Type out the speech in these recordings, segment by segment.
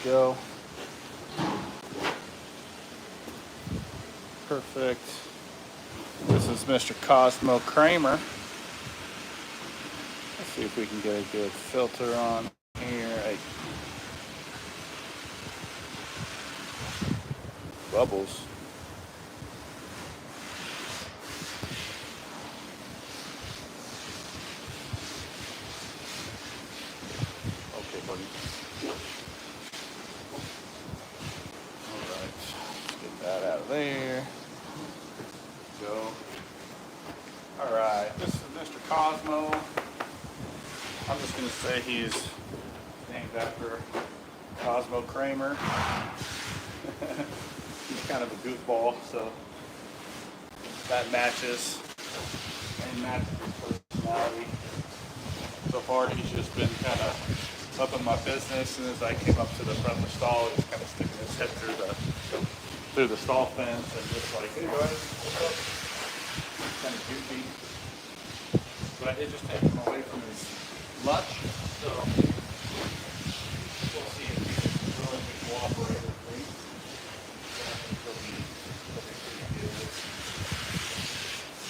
go. Perfect. This is Mr. Cosmo Kramer. Let's see if we can get a good filter on here. Hey. Bubbles. Okay, buddy. Alright, let's get that out of there. Go. Alright, this is Mr. Cosmo. I'm just going to say he's named after Cosmo Kramer. He's kind of a goofball, so that matches and matches his personality. So far, he's just been kind of up in my business. As soon as I came up to the front of the stall, he was kind of sticking his head through the stall fence and just like, hey guys, what's up? Kind of goofy. But I did just take him away from his lunch, so we'll see if he's willing to cooperate with me. He'll be pretty good.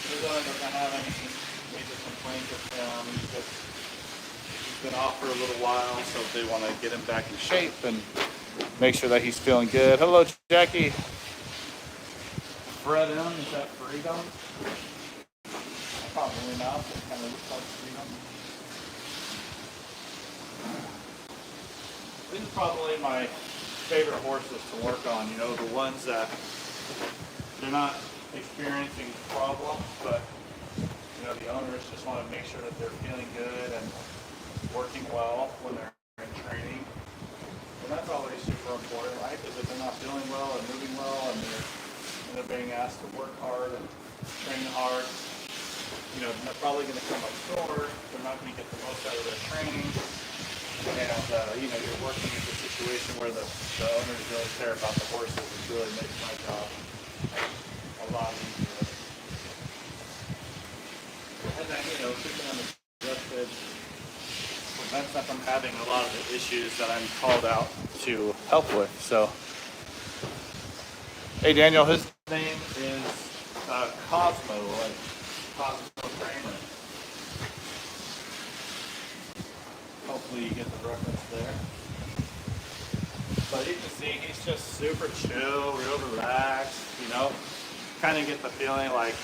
He doesn't have any major complaints with him. He's been off for a little while, so if they want to get him back in shape and make sure that he's feeling good. Hello, Jackie. Freedom, is that freedom? Probably not. It kind of looks like freedom. These are probably my favorite horses to work on. You know, the ones that they're not experiencing problems, but you know, the owners just want to make sure that they're feeling good and working well when they're in training. And that's always super important, right? Because if they're not feeling well and moving well and they're being asked to work hard and train hard, you know, they're probably going to come up short. They're not going to get the most out of their training. And, you know, you're working in a situation where the owners really care about the horses, which really makes my job a lot easier. And then, you know, keeping them adjusted prevents them from having a lot of the issues that I'm called out to help with. So, hey, Daniel, his name is Cosmo, like Cosmo Kramer. Hopefully you get the reference there. But you can see he's just super chill, real relaxed, you know. Kind of get the feeling like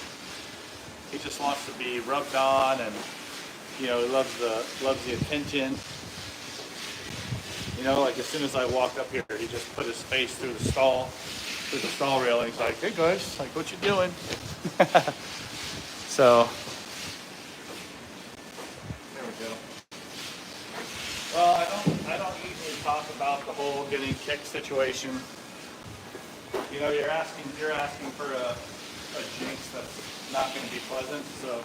he just wants to be rubbed on, and you know, he loves the attention. You know, like as soon as I walked up here, he just put his face through the stall railing. He's like, "Hey guys, like what you doing?" So there we go. Well, I don't usually talk about the whole getting kicked situation. You know, you're asking for a jinx that's not going to be pleasant. So,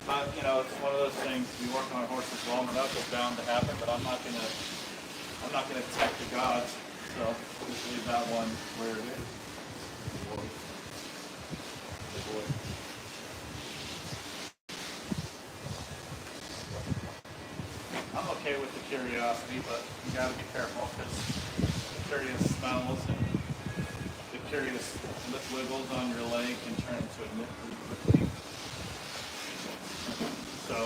but you know, it's one of those things. You work on horses long enough, it's bound to happen. But I'm not gonna tempt the gods. So just leave that one where it is. Good boy. I'm okay with the curiosity, but you gotta be careful because the curious smells and the curious lip wiggles on your leg can turn into a nip pretty quickly. So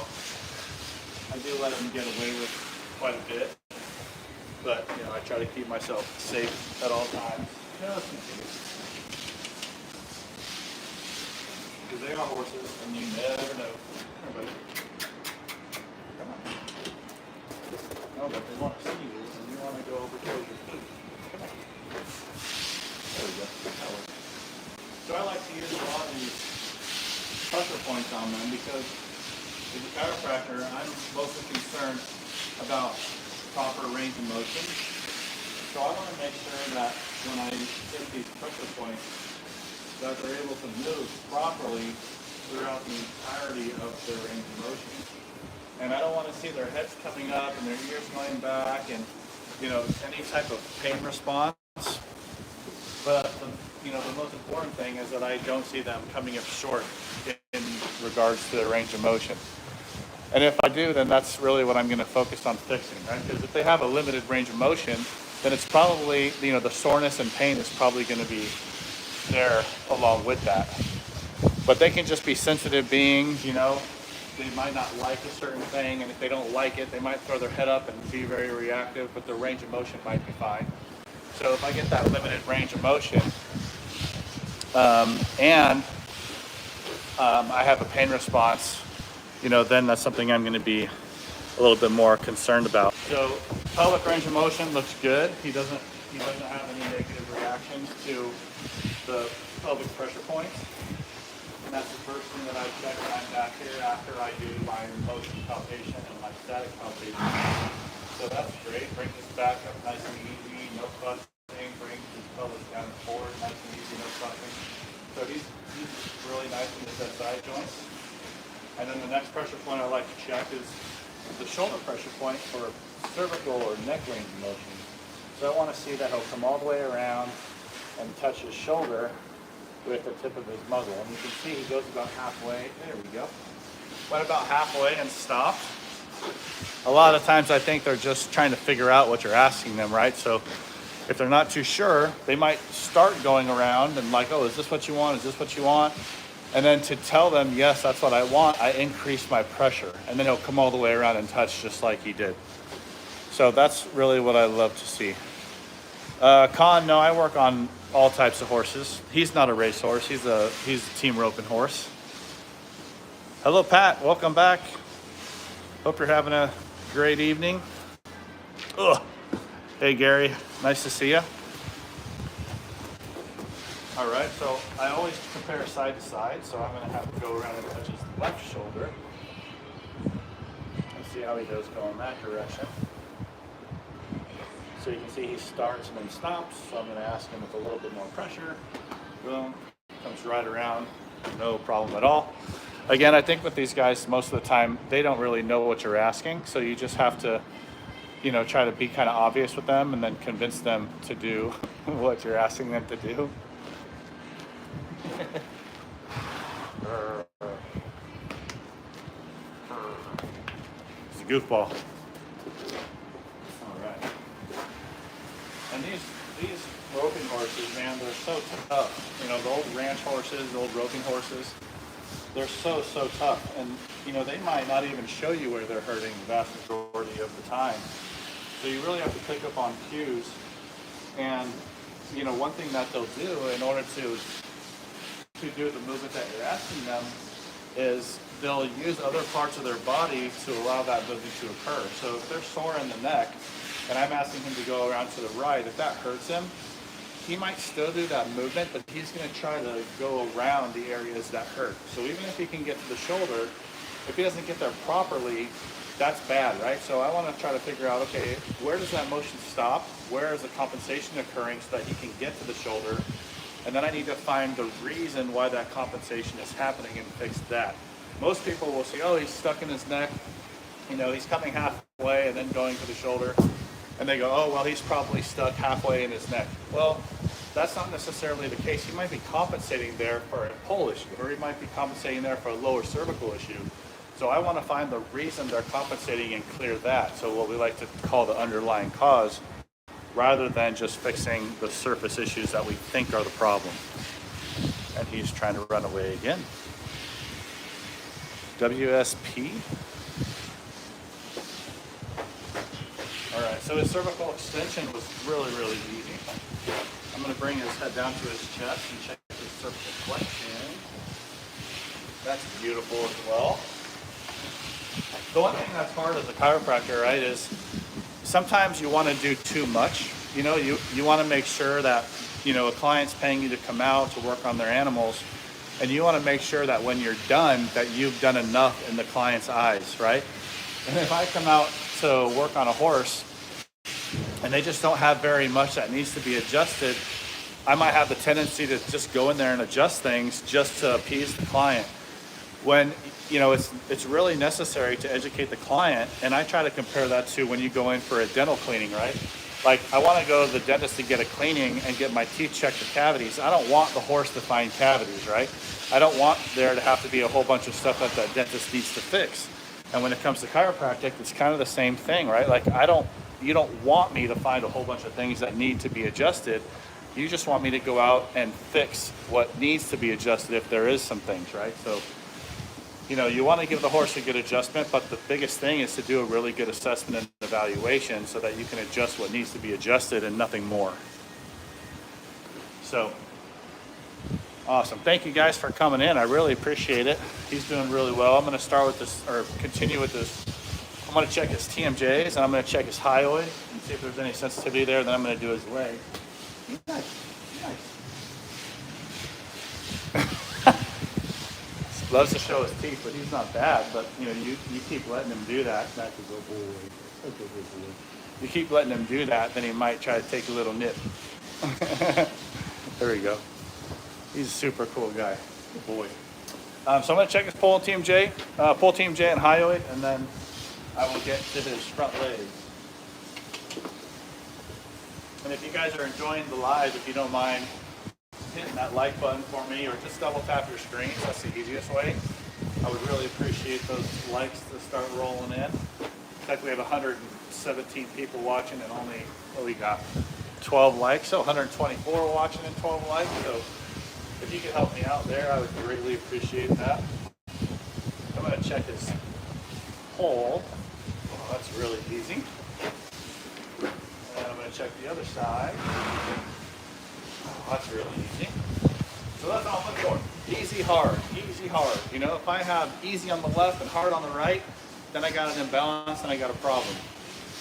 I do let them get away with quite a bit, but you know, I try to keep myself safe at all times, just in case. Because they are horses, and you never know. Everybody. Come on. No, but they want to see you, and you want to go over towards your feet. Come on. There we go. That works. So I like to use a lot of these pressure points on them because as a chiropractor, I'm mostly concerned about proper range of motion. So I want to make sure that when I hit these pressure points, that they're able to move properly throughout the entirety of their range of motion. And I don't want to see their heads coming up and their ears going back and, you know, any type of pain response. But, you know, the most important thing is that I don't see them coming up short in regards to their range of motion. And if I do, then that's really what I'm going to focus on fixing, right? Because if they have a limited range of motion, then it's probably, the soreness and pain is probably going to be there along with that. But they can just be sensitive beings, they might not like a certain thing, and if they don't like it, they might throw their head up and be very reactive, but their range of motion might be fine. So if I get that limited range of motion, and I have a pain response, then that's something I'm going to be a little bit more concerned about. So pelvic range of motion looks good. He doesn't have any negative reactions to the pelvic pressure points. And that's the first thing that I check when I'm back here after I do my motion palpation and my static palpation. So that's great. Bring this back up nice and easy, no fussing. Bring his pelvis down and forward, nice and easy, no fussing. So he's really nice in his SI joints. And then the next pressure point I like to check is the shoulder pressure point for cervical or neck range of motion. So I want to see that he'll come all the way around and touch his shoulder with the tip of his muzzle. And you can see he goes about halfway. There we go. Went about halfway and stopped. A lot of times I think they're just trying to figure out what you're asking them, right? So if they're not too sure, they might start going around and like, oh, is this what you want? Is this what you want? And then to tell them, yes, that's what I want, I increase my pressure. And then he'll come all the way around and touch just like he did. So that's really what I love to see. Con, no, I work on all types of horses. He's not a racehorse. He's a team roping horse. Hello, Pat. Welcome back. Hope you're having a great evening. Ugh. Hey, Gary. Nice to see you. All right, so I always compare side to side, so I'm going to have to go around and touch his left shoulder and see how he does going that direction. So you can see he starts and then stops, so I'm going to ask him with a little bit more pressure. Boom, comes right around, no problem at all. Again, I think with these guys, most of the time, they don't really know what you're asking, so you just have to, try to be kind of obvious with them and then convince them to do what you're asking them to do. It's a goofball. And these roping horses, man, they're so tough. The old ranch horses, the old roping horses, they're so tough. And, they might not even show you where they're hurting the vast majority of the time. So you really have to pick up on cues. And, one thing that they'll do in order to do the movement that you're asking them is they'll use other parts of their body to allow that movement to occur. So if they're sore in the neck, and I'm asking him to go around to the right, if that hurts him, he might still do that movement, but he's going to try to go around the areas that hurt. So even if he can get to the shoulder, if he doesn't get there properly, that's bad, right? So I want to try to figure out, okay, where does that motion stop? Where is the compensation occurring so that he can get to the shoulder? And then I need to find the reason why that compensation is happening and fix that. Most people will say, oh, he's stuck in his neck. He's coming halfway and then going to the shoulder. And they go, oh, well, he's probably stuck halfway in his neck. Well, that's not necessarily the case. He might be compensating there for a pull issue, or he might be compensating there for a lower cervical issue. So I want to find the reason they're compensating and clear that. So what we like to call the underlying cause, rather than just fixing the surface issues that we think are the problem. And he's trying to run away again. WSP. All right, so his cervical extension was really easy. I'm going to bring his head down to his chest and check his cervical flexion. That's beautiful as well. The one thing that's hard as a chiropractor, right, is sometimes you want to do too much. You want to make sure that, a client's paying you to come out to work on their animals, and you want to make sure that when you're done, that you've done enough in the client's eyes, right? And if I come out to work on a horse and they just don't have very much that needs to be adjusted, I might have the tendency to just go in there and adjust things just to appease the client. When it's really necessary to educate the client, and I try to compare that to when you go in for a dental cleaning, right? Like, I want to go to the dentist to get a cleaning and get my teeth checked for cavities. I don't want the horse to find cavities, right? I don't want there to have to be a whole bunch of stuff that the dentist needs to fix. And when it comes to chiropractic, it's kind of the same thing, right? Like you don't want me to find a whole bunch of things that need to be adjusted. You just want me to go out and fix what needs to be adjusted if there is some things, right? So, you want to give the horse a good adjustment, but the biggest thing is to do a really good assessment and evaluation so that you can adjust what needs to be adjusted and nothing more. So, awesome. Thank you guys for coming in. I really appreciate it. He's doing really well. I'm going to start with this, or continue with this. I'm going to check his TMJs, and I'm going to check his hyoid and see if there's any sensitivity there. Then I'm going to do his leg. Nice. Loves to show his teeth, but he's not bad. But you keep letting him do that. That's a good boy. That's a good boy. You keep letting him do that, then he might try to take a little nip. There we go. He's a super cool guy. Good boy. So I'm going to check his pull TMJ and hyoid, and then I will get to his front legs. And if you guys are enjoying the live, if you don't mind hitting that like button for me, or just double tap your screens, that's the easiest way. I would really appreciate those likes to start rolling in. In fact, we have 117 people watching and only, we got 12 likes, so 124 watching and 12 likes. So if you could help me out there, I would greatly appreciate that. I'm going to check his pull. Oh, that's really easy. And I'm going to check the other side. Oh, that's really easy. So that's all I'm looking for. Easy, hard. Easy, hard. If I have easy on the left and hard on the right, then I got an imbalance and I got a problem.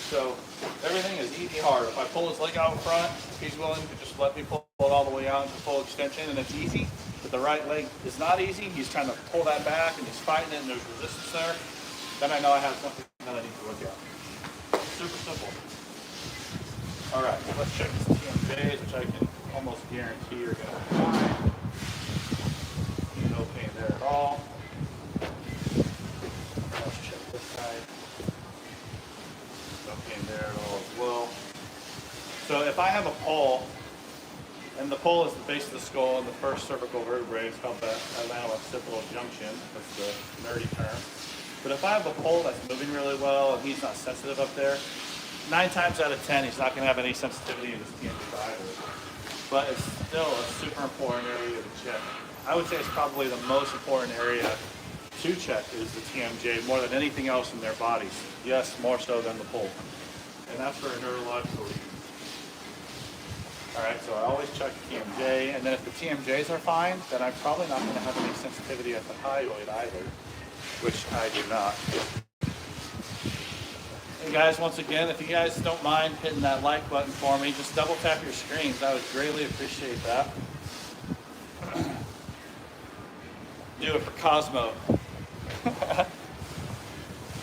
So everything is easy, hard. If I pull his leg out front, if he's willing to just let me pull it all the way out into full extension and it's easy, but the right leg is not easy, he's trying to pull that back and he's fighting it and there's resistance there, then I know I have something that I need to look at. Super simple. All right, so let's check this TMJs, which I can almost guarantee you're going to find. No pain there at all. Let's check this side. No pain there at all as well. So if I have a pull, and the pull is the base of the skull and the first cervical vertebrae, it's called the atlanto-occipital junction. That's the nerdy term. But if I have a pull that's moving really well and he's not sensitive up there, 9 times out of 10 he's not going to have any sensitivity in his TMJ either. But it's still a super important area to check. I would say it's probably the most important area to check is the TMJ more than anything else in their bodies. Yes, more so than the pull. And that's for a neurological reason. All right, so I always check the TMJ, and then if the TMJs are fine, then I'm probably not going to have any sensitivity at the hyoid either, which I do not. And guys, once again, if you guys don't mind hitting that like button for me, just double tap your screens. I would greatly appreciate that. Do it for Cosmo.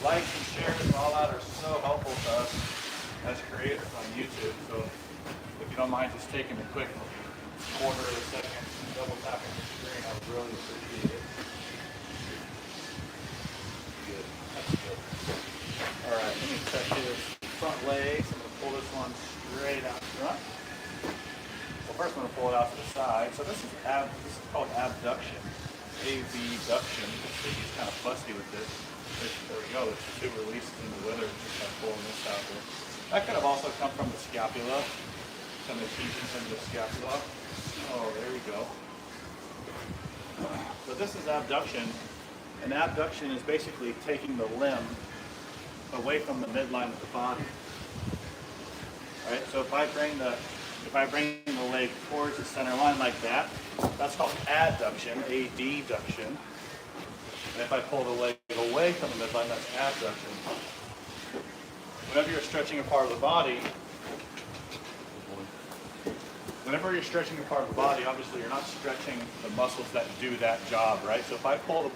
Likes and shares and all that are so helpful to us as creators on YouTube. So if you don't mind just taking a quick quarter of a second, double tapping the screen, I would really appreciate it. Good. That's good. All right, let me check his front legs. I'm going to pull this one straight out front. Well, first I'm going to pull it out to the side. So this is called abduction. Abduction. He's kind of fussy with this. There we go. There's 2 releases in the wither. Just kind of pulling this out there. That could have also come from the scapula. Some adhesions in the scapula. Oh, there we go. So this is abduction. And abduction is basically taking the limb away from the midline of the body. All right. So if I bring the leg towards the center line like that, that's called adduction, adduction. And if I pull the leg away from the midline, that's abduction. Whenever you're stretching a part of the body, obviously you're not stretching the muscles that do that job, right? So if I pull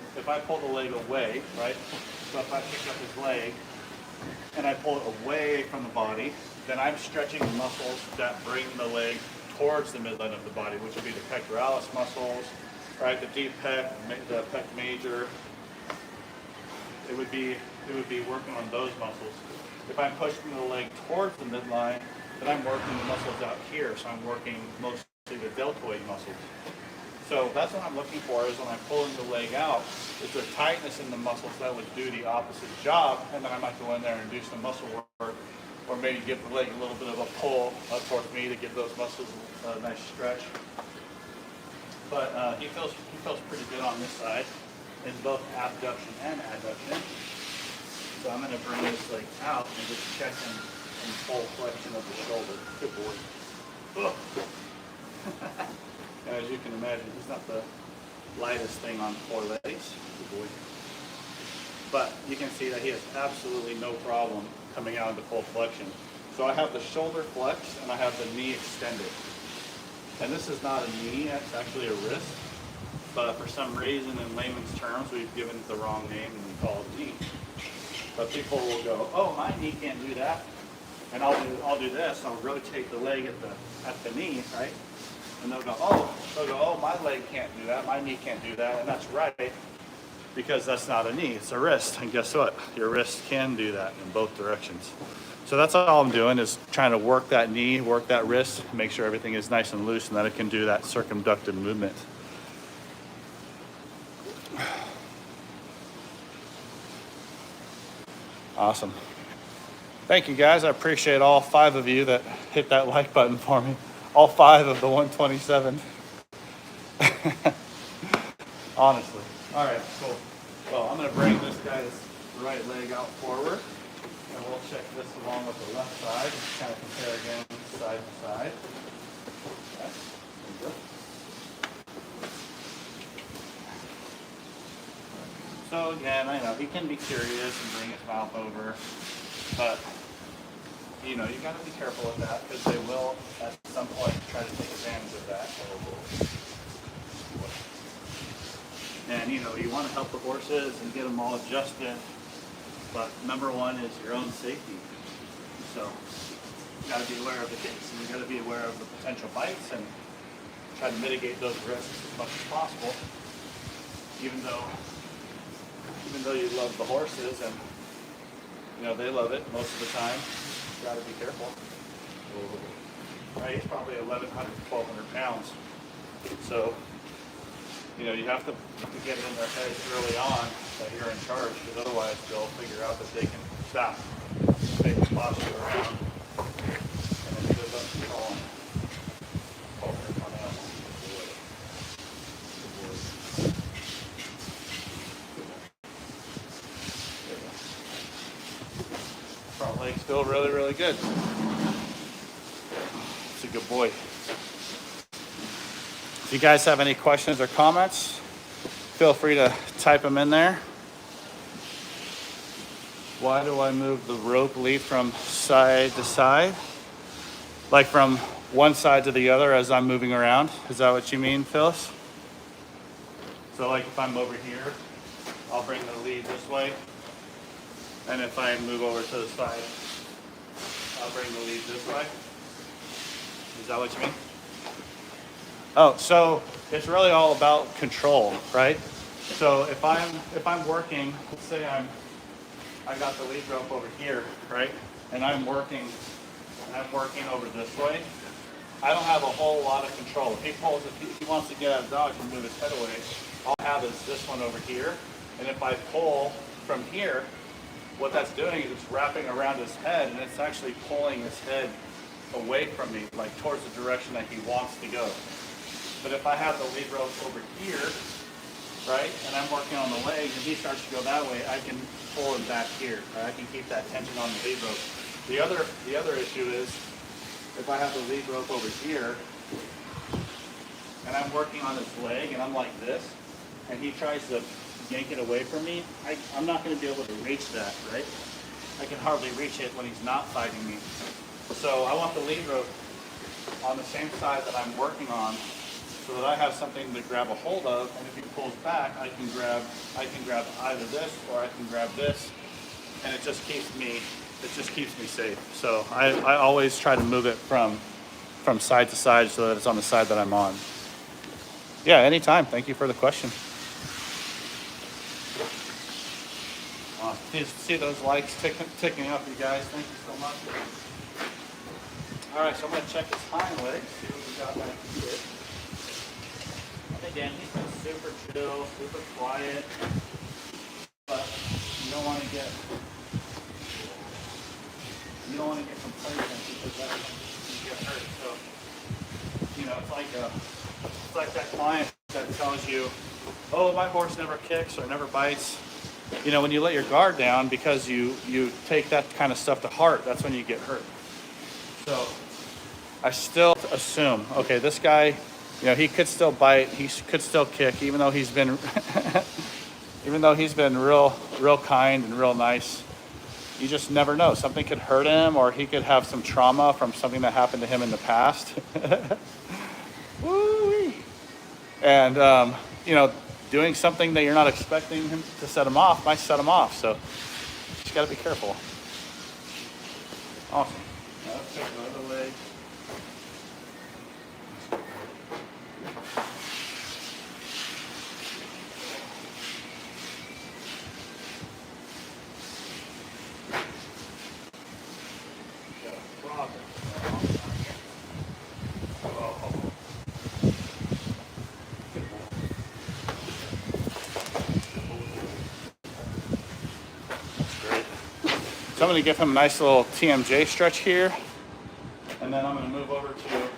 the leg away, right? So if I pick up his leg and I pull it away from the body, then I'm stretching the muscles that bring the leg towards the midline of the body, which would be the pectoralis muscles, right? The deep pec, the pec major. It would be working on those muscles. If I'm pushing the leg towards the midline, then I'm working the muscles out here. So I'm working mostly the deltoid muscles. So that's what I'm looking for, is when I'm pulling the leg out, is there tightness in the muscles that would do the opposite job, and then I might go in there and do some muscle work, or maybe give the leg a little bit of a pull up towards me to give those muscles a nice stretch. But he feels pretty good on this side, in both abduction and adduction. So I'm going to bring this leg out and just check him in full flexion of the shoulder. Good boy. As you can imagine, he's not the lightest thing on 4 legs. Good boy. But you can see that he has absolutely no problem coming out into full flexion. So I have the shoulder flexed and I have the knee extended. And this is not a knee, it's actually a wrist. But for some reason, in layman's terms, we've given it the wrong name and we call it knee. But people will go, oh, my knee can't do that. And I'll do this, I'll rotate the leg at the knee, right? And they'll go, oh, my leg can't do that, my knee can't do that. And that's right, because that's not a knee, it's a wrist. And guess what? Your wrist can do that in both directions. So that's all I'm doing, is trying to work that knee, work that wrist, make sure everything is nice and loose and that it can do that circumductive movement. Awesome. Thank you guys. I appreciate all 5 of you that hit that like button for me. All 5 of the 127. Honestly. All right, cool. Well, I'm going to bring this guy's right leg out forward. And we'll check this along with the left side. Just kind of compare again side to side. Okay. There you go. So again, I know he can be curious and bring his mouth over, but you know, you got to be careful with that, because they will at some point try to take advantage of that. And you know, you want to help the horses and get them all adjusted, but number one is your own safety. So you got to be aware of the kicks, and you got to be aware of the potential bites, and try to mitigate those risks as much as possible. Even though you love the horses, and you know they love it most of the time, you got to be careful. Right? He's probably 1,100, 1,200 pounds. So you know, you have to get it in their heads early on that you're in charge, because otherwise they'll figure out that they can stop, they can boss you around, and then it goes up to calling. Front legs feel really, really good. It's a good boy. If you guys have any questions or comments, feel free to type them in there. Why do I move the rope lead from side to side? Like from one side to the other as I'm moving around? Is that what you mean, Phyllis? So like if I'm over here, I'll bring the lead this way. And if I move over to the side, I'll bring the lead this way. Is that what you mean? Oh, so it's really all about control, right? So if I'm working, let's say I got the lead rope over here, right? And I'm working over this way. I don't have a whole lot of control. If he wants to get out of dodge and move his head away, all I have is this one over here. And if I pull from here, what that's doing is it's wrapping around his head, and it's actually pulling his head away from me, like towards the direction that he wants to go. But if I have the lead rope over here, right, and I'm working on the legs, and he starts to go that way, I can pull him back here. Right? I can keep that tension on the lead rope. The other issue is if I have the lead rope over here, and I'm working on his leg, and I'm like this, and he tries to yank it away from me, I'm not going to be able to reach that, right? I can hardly reach it when he's not fighting me. So I want the lead rope on the same side that I'm working on, so that I have something to grab a hold of, and if he pulls back, I can grab either this or I can grab this, and it just keeps me safe. So I always try to move it from side to side so that it's on the side that I'm on. Yeah, anytime. Thank you for the question. See those likes ticking up, you guys. Thank you so much. All right, so I'm going to check his hind legs, see what we got back here. I Again, he's been super chill, super quiet, but you don't want to get complacent because that can get hurt. So, you know, it's like that client that tells you, "Oh, my horse never kicks or never bites." You know, when you let your guard down because you take that kind of stuff to heart, that's when you get hurt. So I still assume, okay, this guy, you know, he could still bite, he could still kick, even though he's been real kind and real nice. You just never know. Something could hurt him, or he could have some trauma from something that happened to him in the past. Woo-wee. And you know, doing something that you're not expecting him to set him off might set him off. So just got to be careful. Awesome. Now let's take the other leg. So I'm going to give him a nice little TMJ stretch here, and then I'm going to move over to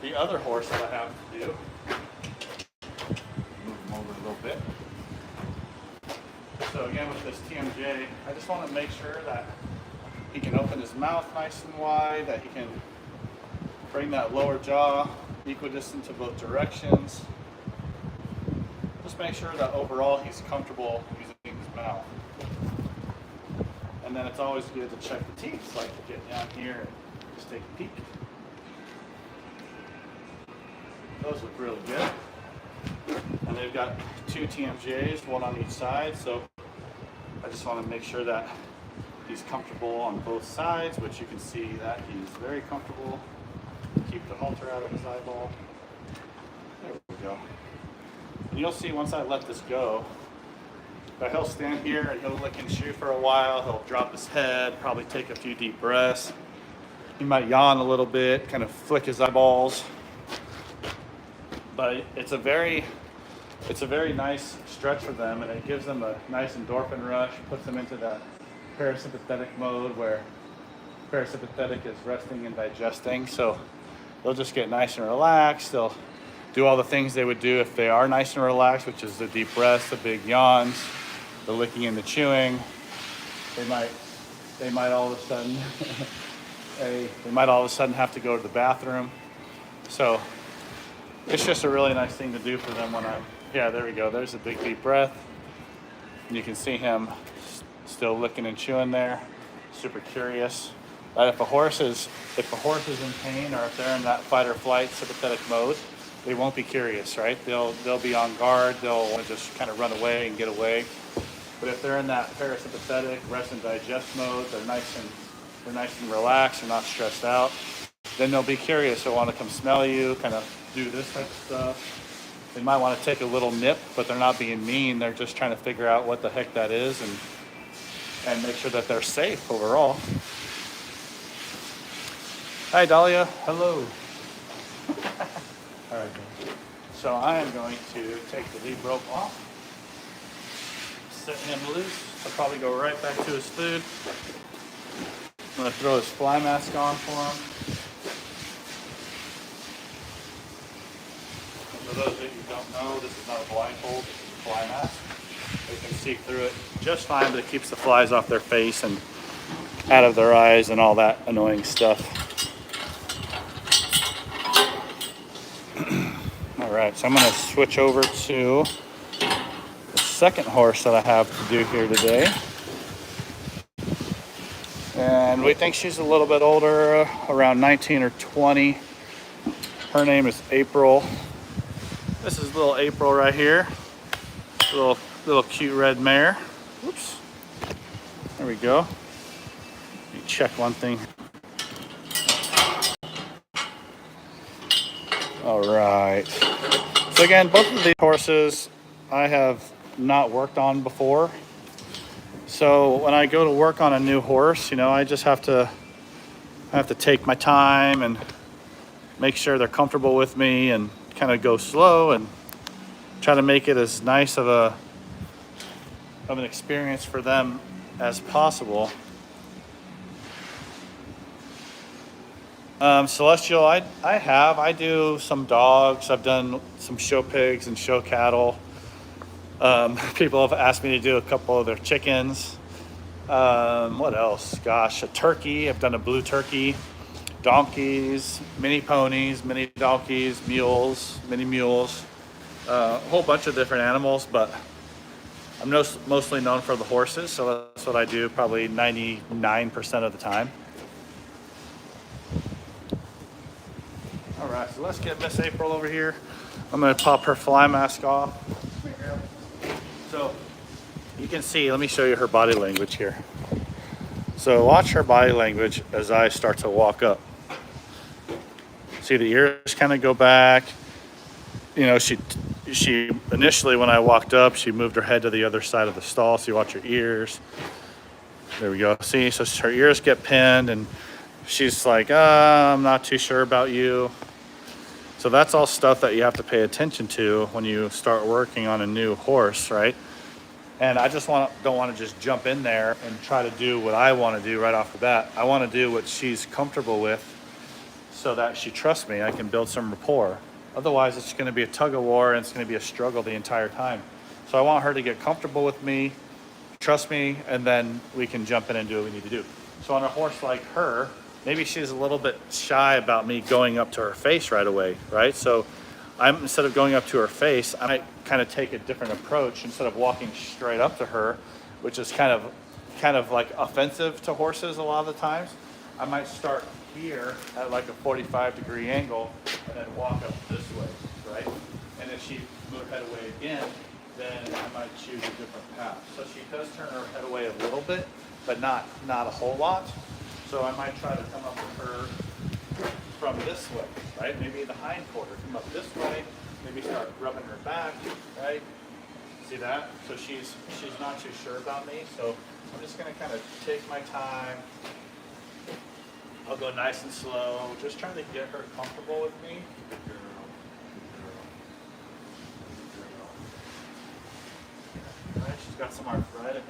the other horse that I have to do. Move him over a little bit. So again, with this TMJ, I just want to make sure that he can open his mouth nice and wide, that he can bring that lower jaw equidistant to both directions. Just make sure that overall he's comfortable using his mouth. And then it's always good to check the teeth, like to get down here and just take a peek. Those look really good. And they've got 2 TMJs, one on each side, so I just want to make sure that he's comfortable on both sides, which you can see that he's very comfortable. Keep the halter out of his eyeball. There we go. And you'll see once I let this go, but he'll stand here and he'll lick and chew for a while. He'll drop his head, probably take a few deep breaths. He might yawn a little bit, kind of flick his eyeballs. But it's a very nice stretch for them, and it gives them a nice endorphin rush, puts them into that parasympathetic mode where parasympathetic is resting and digesting. So they'll just get nice and relaxed. They'll do all the things they would do if they are nice and relaxed, which is the deep breaths, the big yawns, the licking and the chewing. They might all of a sudden have to go to the bathroom. So it's just a really nice thing to do for them yeah, there we go. There's a big deep breath. And you can see him still licking and chewing there. Super curious. But if a horse is in pain, or if they're in that fight or flight sympathetic mode, they won't be curious, right? They'll be on guard. They'll want to just kind of run away and get away. But if they're in that parasympathetic rest and digest mode, they're nice and relaxed. They're not stressed out. Then they'll be curious. They'll want to come smell you, kind of do this type of stuff. They might want to take a little nip, but they're not being mean. They're just trying to figure out what the heck that is and make sure that they're safe overall. Hi, Dahlia. Hello. All right. So I am going to take the lead rope off, set him loose. I'll probably go right back to his food. I'm going to throw his fly mask on for him. For those of you who don't know, this is not a blindfold, this is a fly mask. They can see through it just fine, but it keeps the flies off their face and out of their eyes and all that annoying stuff. All right, so I'm going to switch over to the second horse that I have to do here today. And we think she's a little bit older, around 19 or 20. Her name is April. This is little April right here. Little cute red mare. Whoops. There we go. Let me check one thing. All right. So again, both of these horses I have not worked on before. So when I go to work on a new horse, you know, I have to take my time and make sure they're comfortable with me and kind of go slow and try to make it as nice of an experience for them as possible. Celestial, I do some dogs. I've done some show pigs and show cattle. People have asked me to do a couple of their chickens. What else? Gosh, a turkey. I've done a blue turkey. Donkeys, mini ponies, mini donkeys, mules, mini mules. A whole bunch of different animals, but I'm mostly known for the horses, so that's what I do probably 99% of the time. All right, so let's get Miss April over here. I'm gonna pop her fly mask off. So you can see, let me show you her body language here. So watch her body language as I start to walk up. See the ears kind of go back. You know, she initially when I walked up, she moved her head to the other side of the stall. So you watch her ears. There we go. See, so her ears get pinned and she's like, I'm not too sure about you. So that's all stuff that you have to pay attention to when you start working on a new horse, right? And I just don't want to just jump in there and try to do what I want to do right off the bat. I want to do what she's comfortable with so that she trusts me. I can build some rapport. Otherwise, it's going to be a tug of war and it's going to be a struggle the entire time. So I want her to get comfortable with me, trust me, and then we can jump in and do what we need to do. So on a horse like her, maybe she's a little bit shy about me going up to her face right away, right? So instead of going up to her face, I might kind of take a different approach instead of walking straight up to her, which is kind of like offensive to horses a lot of the times. I might start here at like a 45-degree angle and then walk up this way, right? And if she moves her head away again, then I might choose a different path. So she does turn her head away a little bit, but not a whole lot. So I might try to come up with her from this way, right? Maybe the hind quarter, come up this way, maybe start rubbing her back, right? See that? So she's not too sure about me, so I'm just gonna kind of take my time. I'll go nice and slow, just trying to get her comfortable with me. Good girl, good girl, good girl. All right, she's got some arthritis,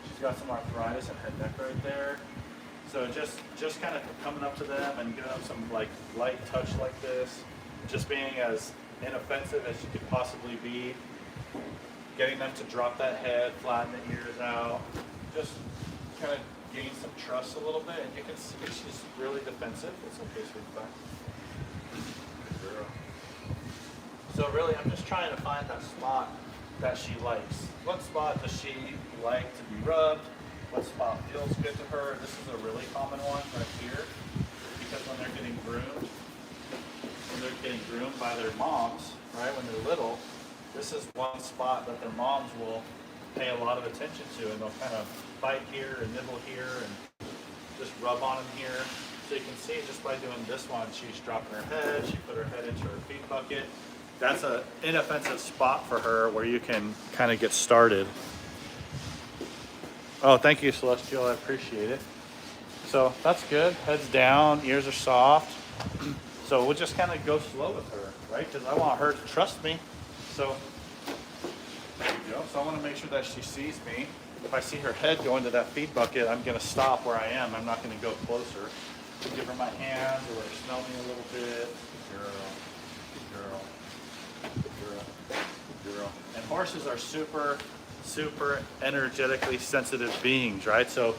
she's got some arthritis in her neck right there. So just kind of coming up to them and giving them some like light touch like this, just being as inoffensive as you could possibly be, getting them to drop that head, flatten the ears out, just kind of gain some trust a little bit. And you can see she's really defensive. It's okay, sweetie. Good girl. So really, I'm just trying to find that spot that she likes. What spot does she like to be rubbed? What spot feels good to her? This is a really common one right here, because when they're getting groomed by their moms, right, when they're little, this is one spot that their moms will pay a lot of attention to, and they'll kind of bite here and nibble here and just rub on them here. So you can see just by doing this one, she's dropping her head, she put her head into her feed bucket. That's an inoffensive spot for her where you can kind of get started. Oh, thank you, Celestial. I appreciate it. So that's good. Head's down, ears are soft. So we'll just kind of go slow with her, right? Because I want her to trust me. So there you go. So I want to make sure that she sees me. If I see her head go into that feed bucket, I'm going to stop where I am. I'm not going to go closer. Give her my hands or let her smell me a little bit. Good girl. Good girl. Good girl. Good girl. And horses are super energetically sensitive beings, right? So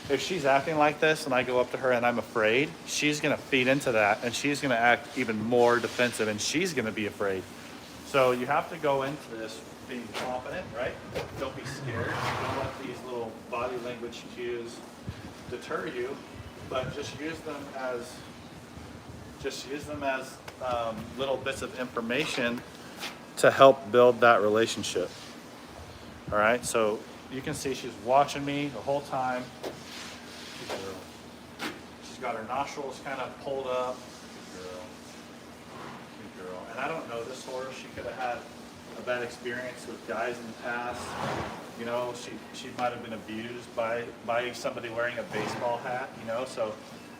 if she's acting like this and I go up to her and I'm afraid, she's going to feed into that and she's going to act even more defensive and she's going to be afraid. So you have to go into this being confident, right? Don't be scared. Don't let these little body language cues deter you, but just use them as little bits of information to help build that relationship. All right, so you can see she's watching me the whole time. She's got her nostrils kind of pulled up. Good girl. Good girl. And I don't know this horse. She could have had a bad experience with guys in the past. You know, she might have been abused by somebody wearing a baseball hat, you know. So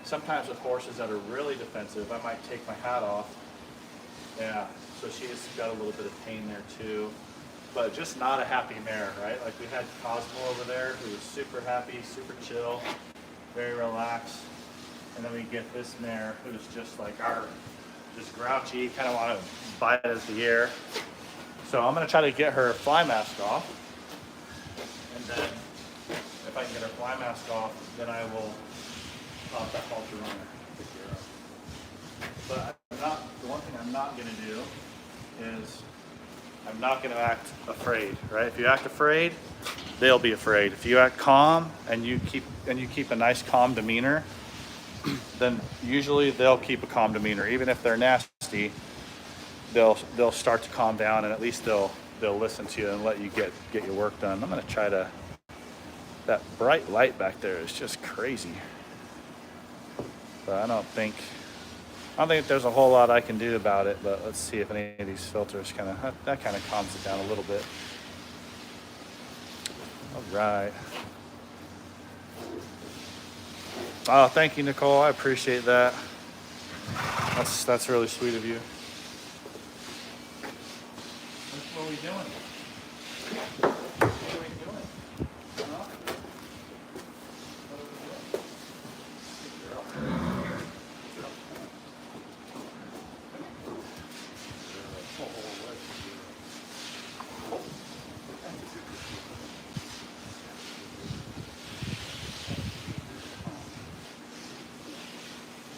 sometimes with horses that are really defensive, I might take my hat off Yeah, so she's got a little bit of pain there too, but just not a happy mare, right? Like we had Cosmo over there who was super happy, super chill, very relaxed. And then we get this mare who's just like just grouchy, kind of want to bite at the air. So I'm going to try to get her fly mask off. And then if I can get her fly mask off, then I will pop that halter on her. But the one thing I'm not going to do is I'm not going to act afraid, right? If you act afraid, they'll be afraid. If you act calm and you keep a nice calm demeanor, then usually they'll keep a calm demeanor. Even if they're nasty, they'll start to calm down, and at least they'll listen to you and let you get your work done. I'm going to try to. That bright light back there is just crazy. But I don't think there's a whole lot I can do about it, but let's see if any of these filters that kind of calms it down a little bit. All right. Oh, thank you, Nicole. I appreciate that. That's really sweet of you. What are we doing? What are we doing? Huh? What are we doing? Good girl.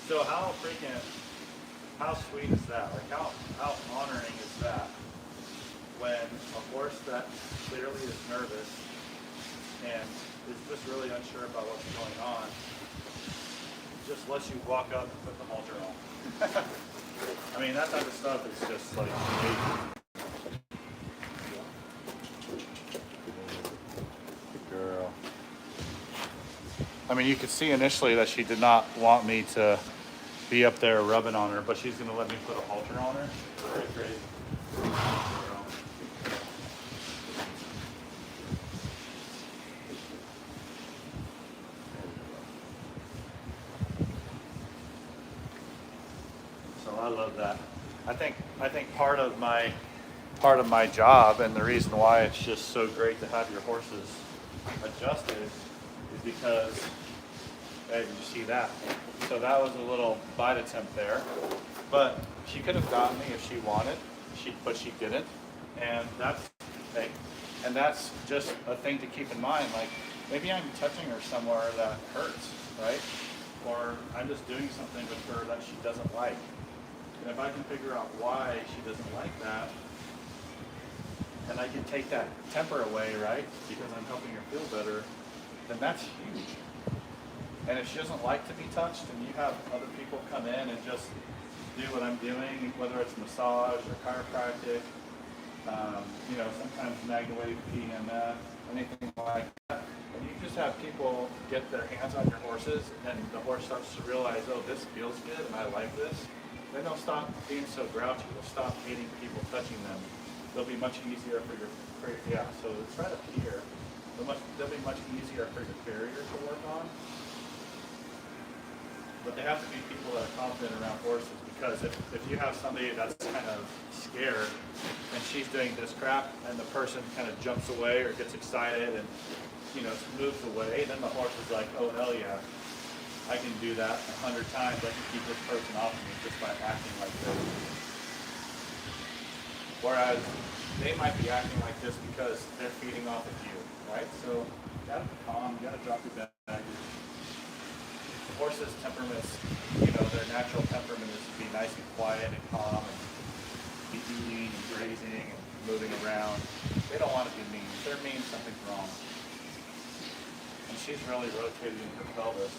So how sweet is that? Like how honoring is that when a horse that clearly is nervous and is just really unsure about what's going on just lets you walk up and put the halter on. I mean, that type of stuff is just like amazing. Good girl. I mean, you could see initially that she did not want me to be up there rubbing on her, but she's going to let me put a halter on her. Very crazy. So I love that. I think part of my job, and the reason why it's just so great to have your horses adjusted, is because, hey, did you see that? So that was a little bite attempt there, but she could have gotten me if she wanted, but she didn't, and that's just a thing to keep in mind. Like maybe I'm touching her somewhere that hurts, right? Or I'm just doing something with her that she doesn't like, and if I can figure out why she doesn't like that, and I can take that temper away, right? Because I'm helping her feel better, then that's huge. And if she doesn't like to be touched, and you have other people come in and just do what I'm doing, whether it's massage or chiropractic, sometimes magnetic wave, PMF, anything like that, and you just have people get their hands on your horses, and the horse starts to realize, oh, this feels good, and I like this, then they'll stop being so grouchy. They'll stop hating people touching them. They'll be much easier so it's right up here. They'll be much easier for your barrier to work on. But they have to be people that are confident around horses, because if you have somebody that's kind of scared and she's doing this crap and the person kind of jumps away or gets excited and moves away, then the horse is like, oh hell yeah, I can do that 100 times. I can keep this person off of me just by acting like this. Whereas they might be acting like this because they're feeding off of you, right? So you gotta be calm, you gotta drop your baggage. Horses' temperaments, their natural temperament is to be nice and quiet and calm and be eating and grazing and moving around. They don't want to be mean. If they're mean, something's wrong. And she's really rotating her pelvis.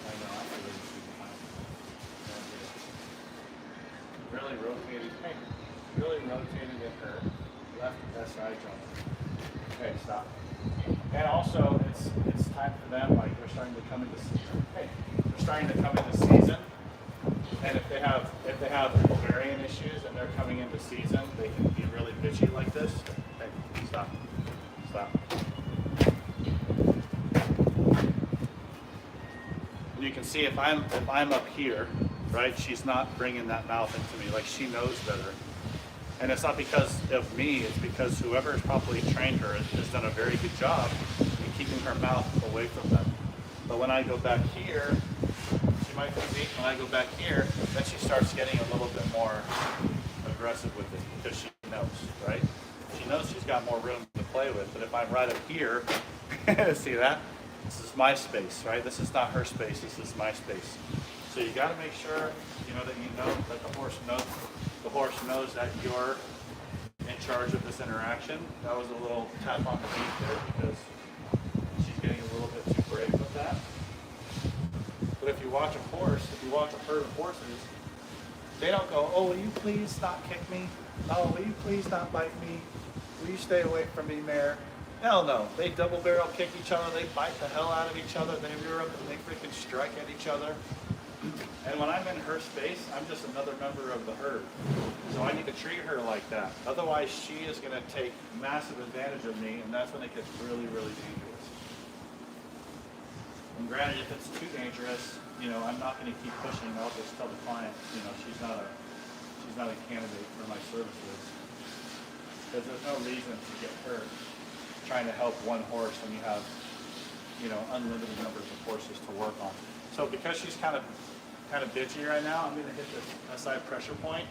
I know, I can really see behind her. Really rotated, really rotated in her left SI joint. Okay, stop. And also, it's time for them, like they're starting to come into season. Hey, they're starting to come into season, and if they have ovarian issues and they're coming into season, they can be really bitchy like this. Hey, stop. And you can see if I'm up here, right? She's not bringing that mouth into me. Like, she knows better. And it's not because of me, it's because whoever has properly trained her has done a very good job in keeping her mouth away from them. But when I go back here, she might see, when I go back here, then she starts getting a little bit more aggressive with it because she knows, right? She knows she's got more room to play with. But if I'm right up here, see that? This is my space, right? This is not her space, this is my space. So you got to make sure, that the horse knows that you're in charge of this interaction. That was a little tap on the beat there because she's getting a little bit too brave with that. But if you watch a herd of horses, they don't go, oh, will you please not kick me? Oh, will you please not bite me? Will you stay away from me, mare? Hell no. They double barrel kick each other. They bite the hell out of each other. They rear up and they freaking strike at each other. And when I'm in her space, I'm just another member of the herd. So I need to treat her like that. Otherwise, she is going to take massive advantage of me, and that's when it gets really, really dangerous. And granted, if it's too dangerous, I'm not going to keep pushing. I'll just tell the client, she's not a candidate for my services. Because there's no reason to get hurt trying to help one horse when you have, unlimited numbers of horses to work on. So because she's kind of bitchy right now, I'm going to hit the SI pressure point,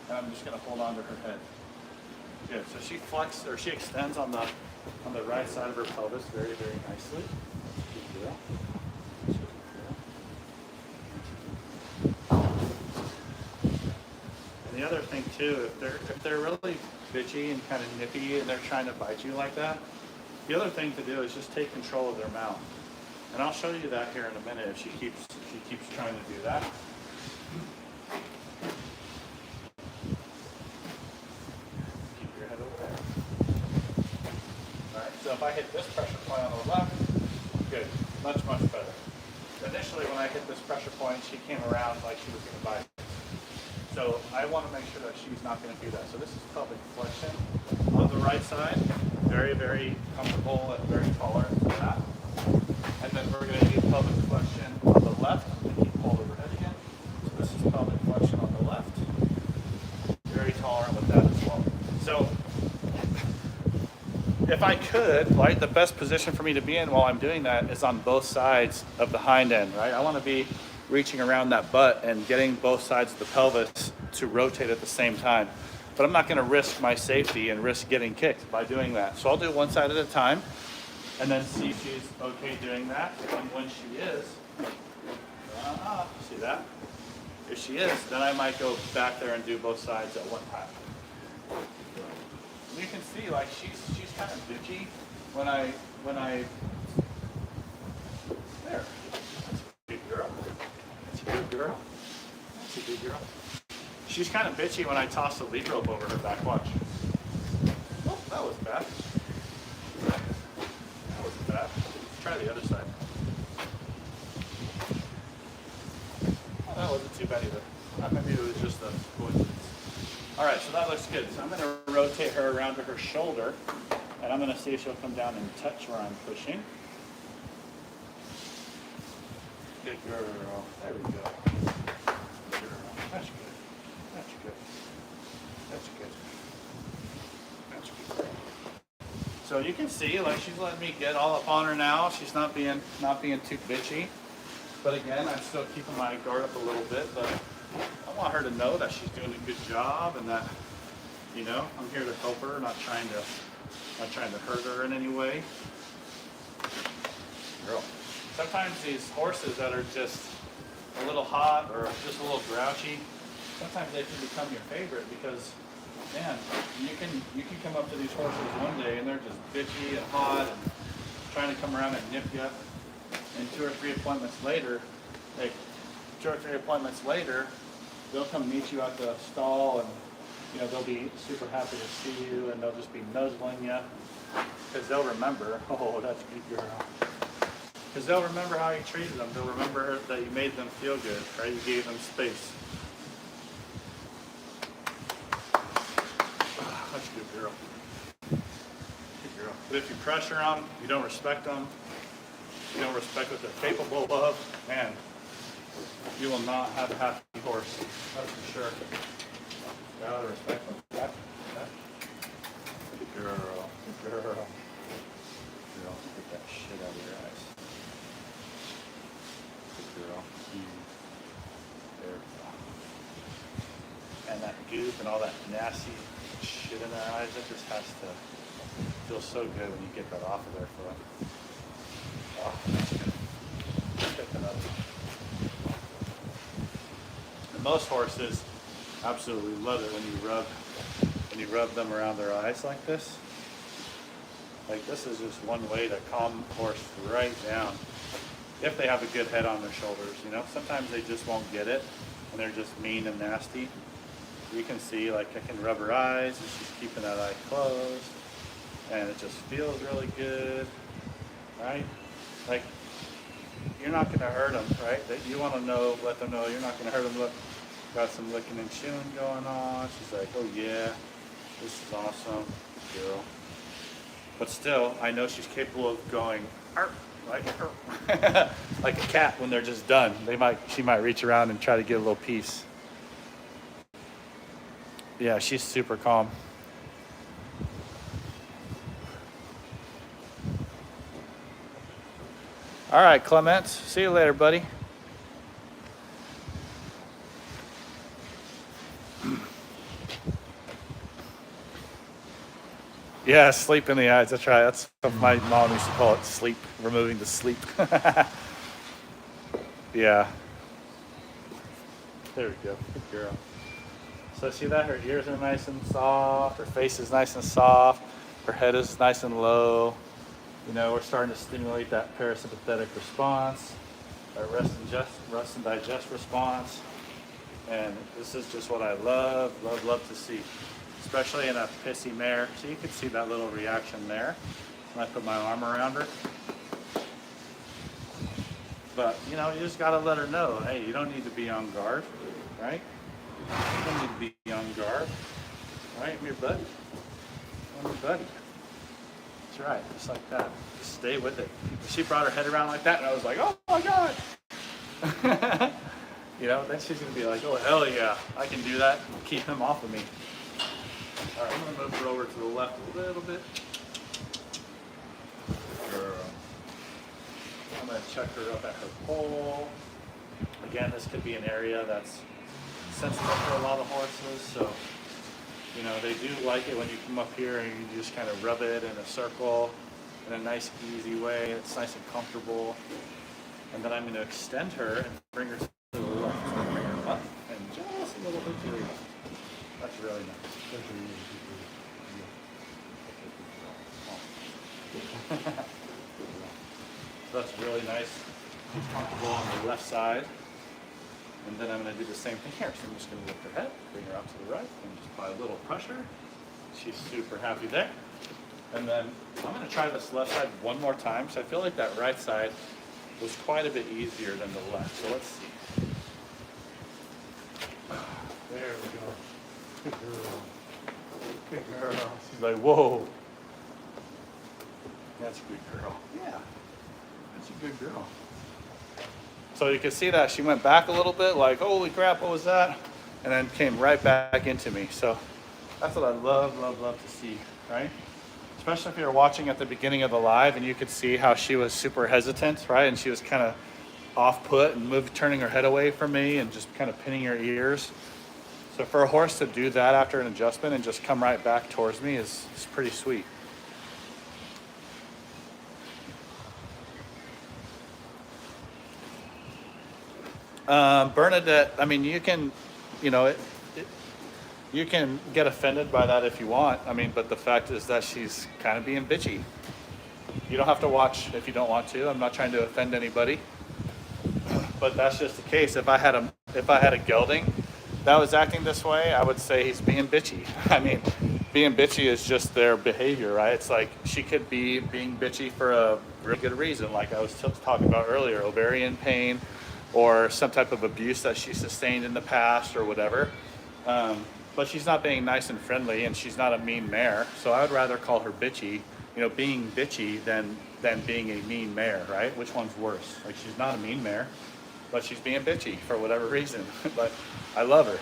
and I'm just going to hold on to her head. Good. So she extends on the right side of her pelvis very, very nicely. Good deal. And the other thing too, if they're really bitchy and kind of nippy and they're trying to bite you like that, the other thing to do is just take control of their mouth. And I'll show you that here in a minute if she keeps trying to do that. Keep your head over there. Alright, so if I hit this pressure point on the left, good. Much, much better. Initially when I hit this pressure point, she came around like she was going to bite. So I want to make sure that she's not going to do that. So this is pelvic flexion on the right side. Very, very comfortable and very tolerant for that. And then we're going to do pelvic flexion on the left and keep hold overhead again. So this is pelvic flexion on the left. Very tolerant with that as well. So if I could, right, the best position for me to be in while I'm doing that is on both sides of the hind end, right? I want to be reaching around that butt and getting both sides of the pelvis to rotate at the same time. But I'm not going to risk my safety and risk getting kicked by doing that. So I'll do one side at a time and then see if she's okay doing that. And when she is, see that? If she is, then I might go back there and do both sides at one time. And you can see, like, she's kind of bitchy when I there. That's a good girl. That's a good girl. That's a good girl. She's kind of bitchy when I toss the lead rope over her back. Watch. Oh, that was bad. That was bad. Let's try the other side. Oh, that wasn't too bad either. Maybe it was just a coincidence. All right, so that looks good. So I'm going to rotate her around to her shoulder, and I'm going to see if she'll come down and touch where I'm pushing. Good girl. There we go. Good girl. That's good. That's good. That's good. That's good. So you can see, like, she's letting me get all up on her now. She's not being too bitchy. But again, I'm still keeping my guard up a little bit. But I want her to know that she's doing a good job and that, I'm here to help her, not trying to hurt her in any way. Girl. Sometimes these horses that are just a little hot or just a little grouchy, sometimes they can become your favorite because, man, you can come up to these horses one day and they're just bitchy and hot and trying to come around and nip you. And 2 or 3 appointments later, they'll come meet you at the stall and, they'll be super happy to see you and they'll just be nuzzling you because they'll remember, oh, that's a good girl. Because they'll remember how you treated them. They'll remember that you made them feel good, right? You gave them space. Oh, that's a good girl. Good girl. But if you pressure them, you don't respect them, you don't respect what they're capable of, man, You will not have a happy horse. That's for sure. Gotta respect them. That. Good girl. Good girl. Girl, get that shit out of your eyes. Good girl. There we go. And that goop and all that nasty shit in their eyes, it just has to feel so good when you get that off of there for them. Oh, that's good. Get that out. And most horses absolutely love it when you rub them around their eyes like this. Like this is just one way to calm the horse right down. If they have a good head on their shoulders, you know. Sometimes they just won't get it and they're just mean and nasty. You can see, like, I can rub her eyes and she's keeping that eye closed and it just feels really good, right? Like, you're not going to hurt them, right? That you want to know, let them know you're not going to hurt them. Look, got some licking and chewing going on. She's like, oh yeah, this is awesome, girl. But still, I know she's capable of going, arr, like, arr. Like a cat when they're just done. She might reach around and try to get a little piece. Yeah, she's super calm. All right, Clement. See you later, buddy. Yeah, sleep in the eyes. That's right. That's what my mom used to call it, sleep, removing the sleep. Yeah. There we go. Good girl. So see that? Her ears are nice and soft. Her face is nice and soft. Her head is nice and low. You know, we're starting to stimulate that parasympathetic response, that rest and digest response. And this is just what I love to see, especially in a pissy mare. So you can see that little reaction there when I put my arm around her. But, you know, you just got to let her know, hey, you don't need to be on guard, right? You don't need to be on guard, right? I'm your buddy. I'm your buddy. That's right, just like that. Just stay with it. She brought her head around like that, and I was like, oh my God. You know, then she's going to be like, oh, hell yeah, I can do that. Keep him off of me. All right, I'm going to move her over to the left a little bit. Girl. I'm going to check her up at her pole. Again, this could be an area that's sensitive for a lot of horses, so you know, they do like it when you come up here and you just kind of rub it in a circle in a nice, easy way. It's nice and comfortable. And then I'm going to extend her and bring her to the left. So bring her up and just a little bit to the left. That's really nice. That's really nice. She's comfortable on the left side. And then I'm going to do the same thing here. So I'm just going to lift her head, bring her out to the right, and just apply a little pressure. She's super happy there. And then I'm going to try this left side one more time. So I feel like that right side was quite a bit easier than the left. So let's see. There we go. Good girl. Good girl. She's like, whoa. That's a good girl. Yeah. That's a good girl. So you can see that she went back a little bit, like, holy crap, what was that? And then came right back into me. So that's what I love to see, right? Especially if you're watching at the beginning of the live and you could see how she was super hesitant, right? And she was kind of off put and turning her head away from me and just kind of pinning her ears. So for a horse to do that after an adjustment and just come right back towards me is pretty sweet. Bernadette, I mean, you can, you know, you can get offended by that if you want. I mean, but the fact is that she's kind of being bitchy. You don't have to watch if you don't want to. I'm not trying to offend anybody, but that's just the case. If I had a gelding that was acting this way, I would say he's being bitchy. I mean, being bitchy is just their behavior, right? It's like she could be being bitchy for a really good reason, like I was talking about earlier, ovarian pain, or some type of abuse that she sustained in the past or whatever. But she's not being nice and friendly, and she's not a mean mare. So I would rather call her bitchy, you know, being bitchy than being a mean mare, right? Which one's worse? Like, she's not a mean mare. but she's being bitchy for whatever reason. But I love her,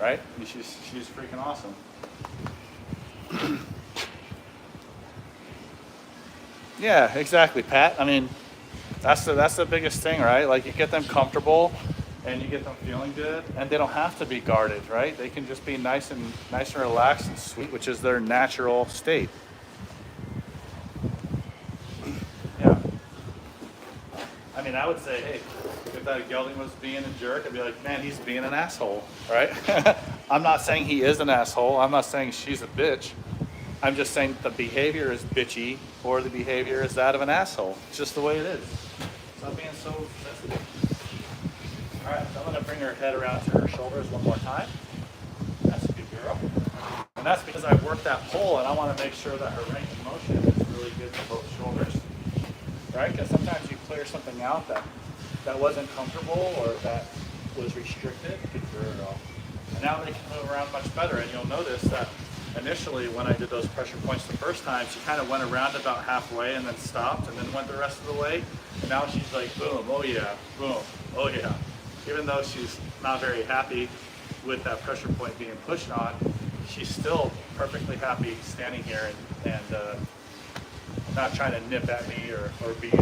right? She's freaking awesome. Yeah, exactly, Pat. I mean, that's the biggest thing, right? Like you get them comfortable and you get them feeling good, and they don't have to be guarded, right? They can just be nice and relaxed and sweet, which is their natural state. Yeah. I mean, I would say, hey, if that gelding was being a jerk, I'd be like, man, he's being an asshole, right? I'm not saying he is an asshole. I'm not saying she's a bitch. I'm just saying the behavior is bitchy or the behavior is that of an asshole. It's just the way it is. Stop being so sensitive. All right, so I'm going to bring her head around to her shoulders one more time. That's a good girl. And that's because I worked that pole and I want to make sure that her range of motion is really good for both shoulders. Right? Because sometimes you clear something out that wasn't comfortable or that was restricted. Good girl. And now they can move around much better. And you'll notice that initially when I did those pressure points the first time, she kind of went around about halfway and then stopped and then went the rest of the way. And now she's like, boom, oh yeah, boom, oh yeah. Even though she's not very happy with that pressure point being pushed on, she's still perfectly happy standing here and not trying to nip at me or being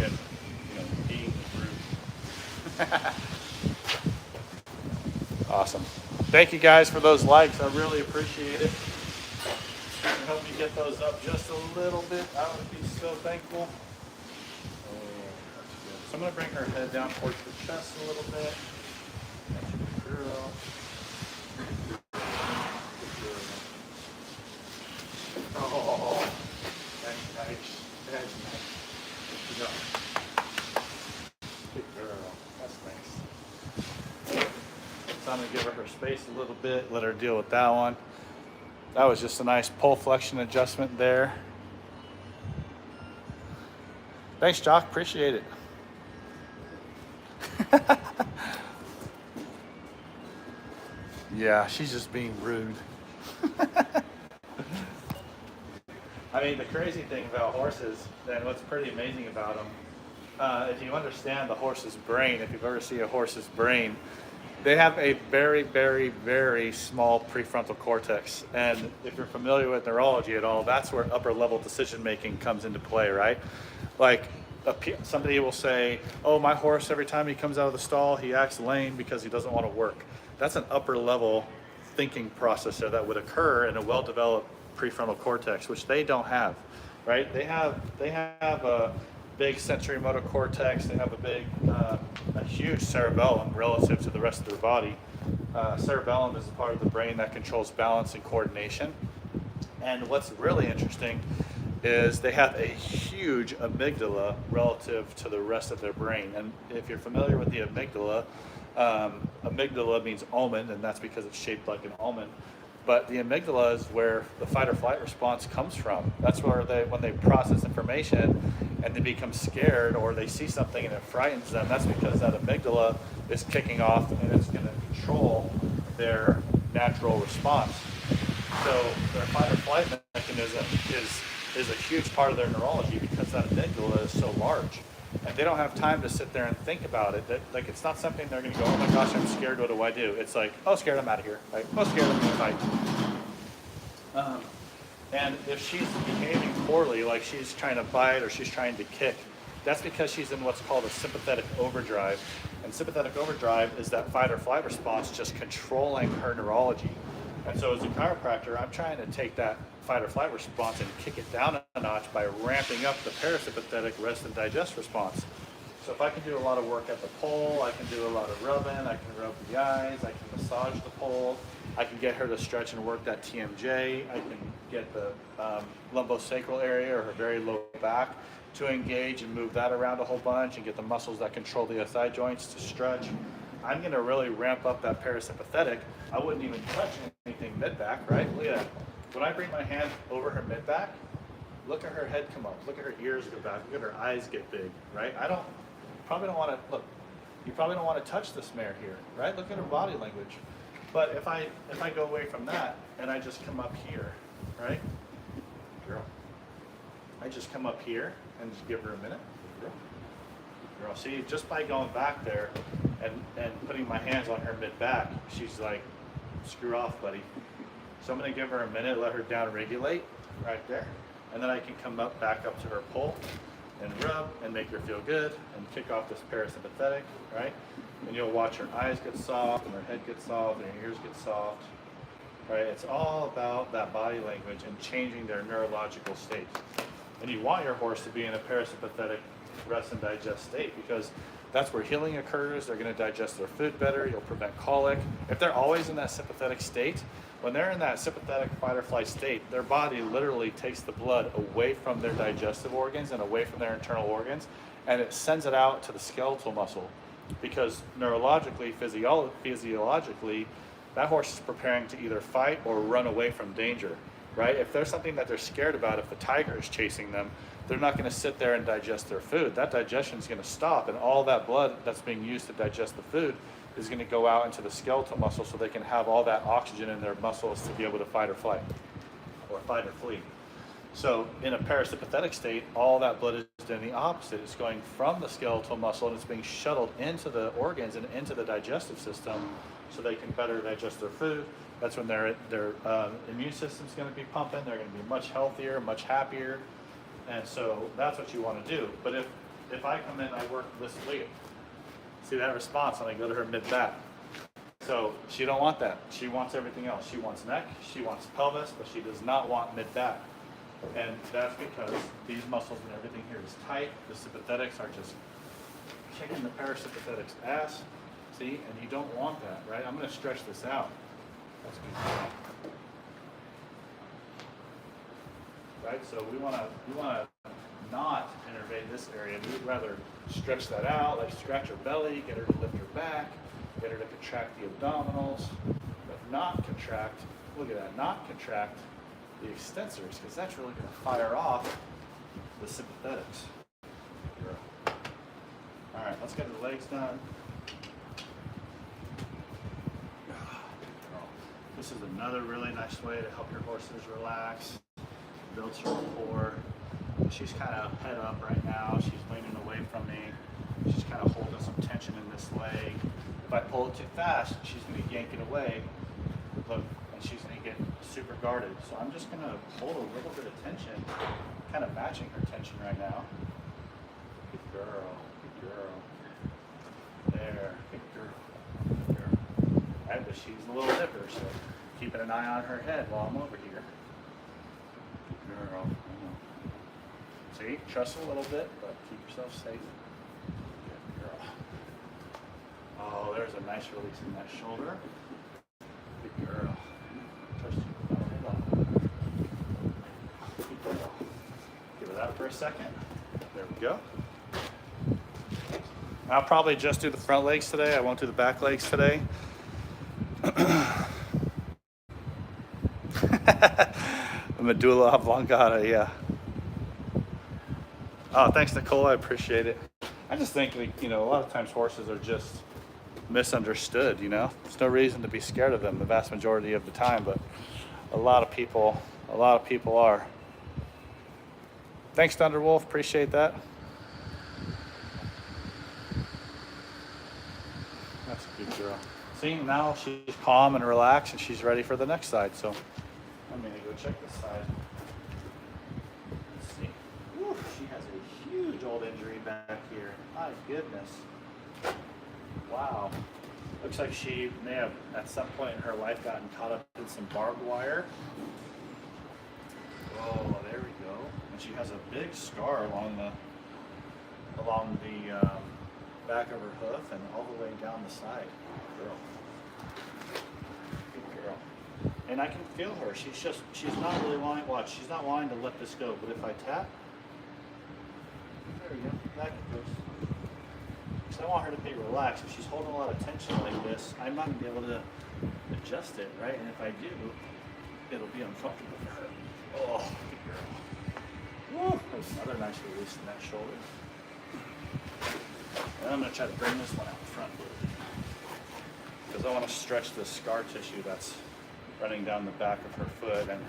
rude. Awesome. Thank you guys for those likes. I really appreciate it. If you can help me get those up just a little bit, I would be so thankful. So I'm going to bring her head down towards the chest a little bit. That's a good girl. Good girl. Oh, that's nice. That's nice. Good job. Good girl. That's nice. So I'm going to give her her space a little bit, let her deal with that one. That was just a nice pole flexion adjustment there. Thanks, Jock. Appreciate it. Yeah, she's just being rude. I mean, the crazy thing about horses, and what's pretty amazing about them, if you understand the horse's brain, if you've ever seen a horse's brain, they have a very, very, very small prefrontal cortex. And if you're familiar with neurology at all, that's where upper level decision making comes into play, right? Like somebody will say, oh, my horse, every time he comes out of the stall, he acts lame because he doesn't want to work. That's an upper level thinking processor that would occur in a well-developed prefrontal cortex, which they don't have, right? They have a big sensory motor cortex. They have a huge cerebellum relative to the rest of their body. Cerebellum is the part of the brain that controls balance and coordination. And what's really interesting is they have a huge amygdala relative to the rest of their brain. And if you're familiar with the amygdala, amygdala means almond, and that's because it's shaped like an almond. But the amygdala is where the fight or flight response comes from. That's where when they process information and they become scared or they see something and it frightens them, that's because that amygdala is kicking off and it's going to control their natural response. So their fight or flight mechanism is a huge part of their neurology because that amygdala is so large. And they don't have time to sit there and think about it. Like, it's not something they're going to go, oh my gosh, I'm scared, what do I do? It's like, oh, scared, I'm out of here. Like, oh, scared, I'm going to fight. And if she's behaving poorly, like she's trying to bite or she's trying to kick, that's because she's in what's called a sympathetic overdrive. And sympathetic overdrive is that fight or flight response just controlling her neurology. And so as a chiropractor, I'm trying to take that fight or flight response and kick it down a notch by ramping up the parasympathetic rest and digest response. So if I can do a lot of work at the pole, I can do a lot of rubbing, I can rub the eyes, I can massage the pole, I can get her to stretch and work that TMJ, I can get the lumbosacral area or her very low back to engage and move that around a whole bunch and get the muscles that control the SI joints to stretch. I'm going to really ramp up that parasympathetic. I wouldn't even touch anything mid-back, right? Look at that. When I bring my hand over her mid-back, look at her head come up. Look at her ears go back. Look at her eyes get big, right? You probably don't want to touch this mare here, right? Look at her body language. But if I go away from that and I just come up here, right? Girl. I just come up here and just give her a minute. Girl. See, just by going back there and putting my hands on her mid-back, she's like, screw off, buddy. So I'm going to give her a minute, let her down regulate right there. And then I can come up, back up to her pole and rub and make her feel good and kick off this parasympathetic, right? And you'll watch her eyes get soft and her head get soft and her ears get soft, right? It's all about that body language and changing their neurological state. And you want your horse to be in a parasympathetic rest and digest state because that's where healing occurs. They're going to digest their food better. You'll prevent colic. If they're always in that sympathetic state, when they're in that sympathetic fight or flight state, their body literally takes the blood away from their digestive organs and away from their internal organs, and it sends it out to the skeletal muscle because neurologically, physiologically, that horse is preparing to either fight or run away from danger, right? If there's something that they're scared about, if the tiger is chasing them, they're not going to sit there and digest their food. That digestion is going to stop, and all that blood that's being used to digest the food is going to go out into the skeletal muscle so they can have all that oxygen in their muscles to be able to fight or flight, or fight or flee. So in a parasympathetic state, all that blood is doing the opposite. It's going from the skeletal muscle and it's being shuttled into the organs and into the digestive system so they can better digest their food. That's when their immune system's going to be pumping. They're going to be much healthier, much happier. And so that's what you want to do. But if I come in, I work this lead. See that response when I go to her mid-back. So she don't want that. She wants everything else. She wants neck, she wants pelvis, but she does not want mid-back. And that's because these muscles and everything here is tight. The sympathetics are just kicking the parasympathetics ass. See, and you don't want that, right? I'm going to stretch this out. That's good. Right, so we want to not innervate this area. We'd rather stretch that out, like scratch her belly, get her to lift her back, get her to contract the abdominals, but not contract, look at that, not contract the extensors, because that's really going to fire off the sympathetics. All right, let's get the legs done. This is another really nice way to help your horses relax, build some rapport. She's kind of head up right now. She's leaning away from me. She's kind of holding some tension in this leg. If I pull it too fast, she's going to yank it away. Look, and she's going to get super guarded. So I'm just going to hold a little bit of tension, kind of matching her tension right now. Good girl, good girl. There, good girl, good girl. Right, but she's a little dipper, so keeping an eye on her head while I'm over here. Good girl. See, trust a little bit, but keep yourself safe. Good girl. Oh, there's a nice release in that shoulder. Good girl. Trust you. Hold on. Good girl. Give it out for a second. There we go. I'll probably just do the front legs today. I won't do the back legs today. Medulla oblongata, yeah. Oh, thanks, Nicole. I appreciate it. I just think, like, a lot of times horses are just misunderstood. There's no reason to be scared of them the vast majority of the time, but a lot of people are. Thanks, Thunderwolf. Appreciate that. That's a good girl. See, now she's calm and relaxed, and she's ready for the next side. So I'm gonna go check this side. Let's see. Woo, she has a huge old injury back here. My goodness. Wow. Looks like she may have, at some point in her life, gotten caught up in some barbed wire. Oh, there we go. And she has a big scar along the back of her hoof and all the way down the side. Good girl. Good girl. And I can feel her. She's not really wanting, watch, she's not wanting to let this go, but if I tap, there we go, back it goes. Because I want her to be relaxed. If she's holding a lot of tension like this, I'm not going to be able to adjust it, right? And if I do, it'll be uncomfortable for her. Oh, good girl. Woo, there's another nice release in that shoulder. And I'm going to try to bring this one out front a little bit. Because I want to stretch the scar tissue that's running down the back of her foot. And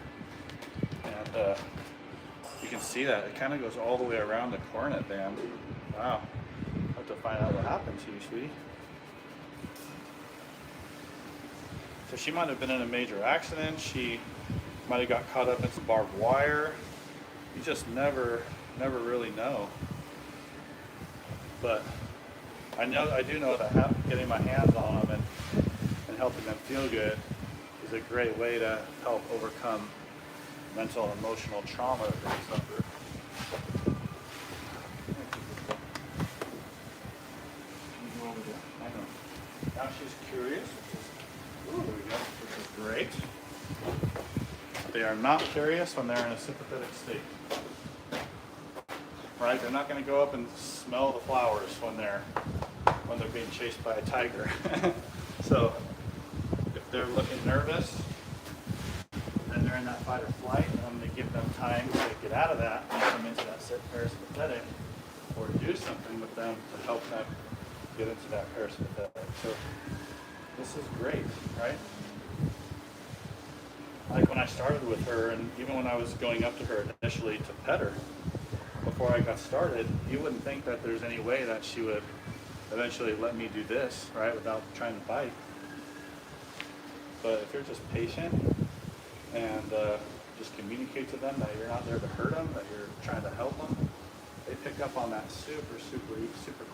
you can see that. It kind of goes all the way around the coronet band. Wow. I'll have to find out what happened to you, sweetie. So she might have been in a major accident. She might have got caught up in some barbed wire. You just never really know. But I do know that getting my hands on them and helping them feel good is a great way to help overcome mental and emotional trauma that they suffer. Now she's curious, which is great. They are not curious when they're in a sympathetic state. Right? They're not going to go up and smell the flowers when they're being chased by a tiger. So if they're looking nervous and they're in that fight or flight, I'm going to give them time to get out of that and come into that parasympathetic, or do something with them to help them get into that parasympathetic. So this is great, right? Like when I started with her, and even when I was going up to her initially to pet her, before I got started, you wouldn't think that there's any way that she would eventually let me do this, right, without trying to bite. But if you're just patient and just communicate to them that you're not there to hurt them, that you're trying to help them, they pick up on that super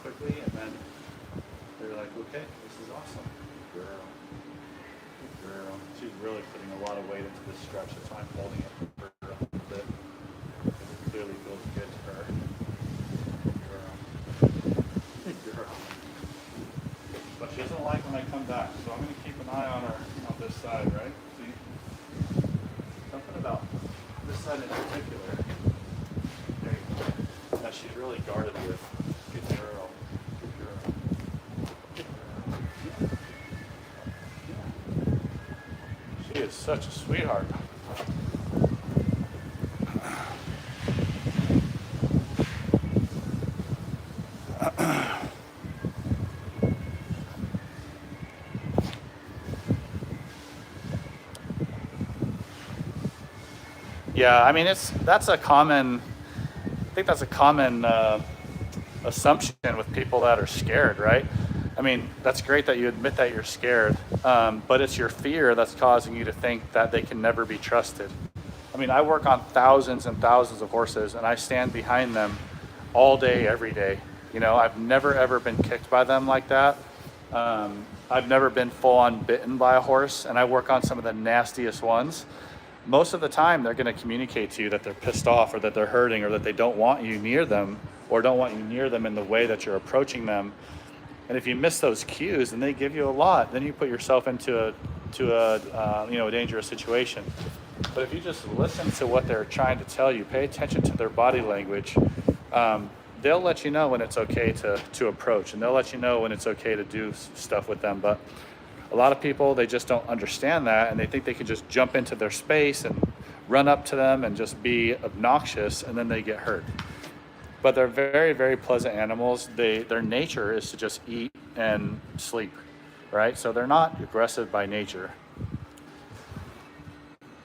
quickly, and then they're like, okay, this is awesome. Good girl. She's really putting a lot of weight into this stretch. That's why I'm holding it for her a little bit. It clearly feels good to her. Good girl. But she doesn't like when I come back, so I'm going to keep an eye on her on this side, right? See? Something about this side in particular. There you go. That she's really guarded with. Good girl. She is such a sweetheart. Yeah, I mean that's a common assumption with people that are scared, right? I mean, that's great that you admit that you're scared, but it's your fear that's causing you to think that they can never be trusted. I mean, I work on thousands and thousands of horses, and I stand behind them all day, every day. You know, I've never ever been kicked by them like that. I've never been full on bitten by a horse, and I work on some of the nastiest ones. Most of the time, they're going to communicate to you that they're pissed off, or that they're hurting, or that they don't want you near them, or don't want you near them in the way that you're approaching them. And if you miss those cues and they give you a lot, then you put yourself into a dangerous situation. But if you just listen to what they're trying to tell you, pay attention to their body language, they'll let you know when it's okay to approach, and they'll let you know when it's okay to do stuff with them. But a lot of people, they just don't understand that, and they think they can just jump into their space and run up to them and just be obnoxious, and then they get hurt. But they're very, very pleasant animals. Their nature is to just eat and sleep, right? So they're not aggressive by nature.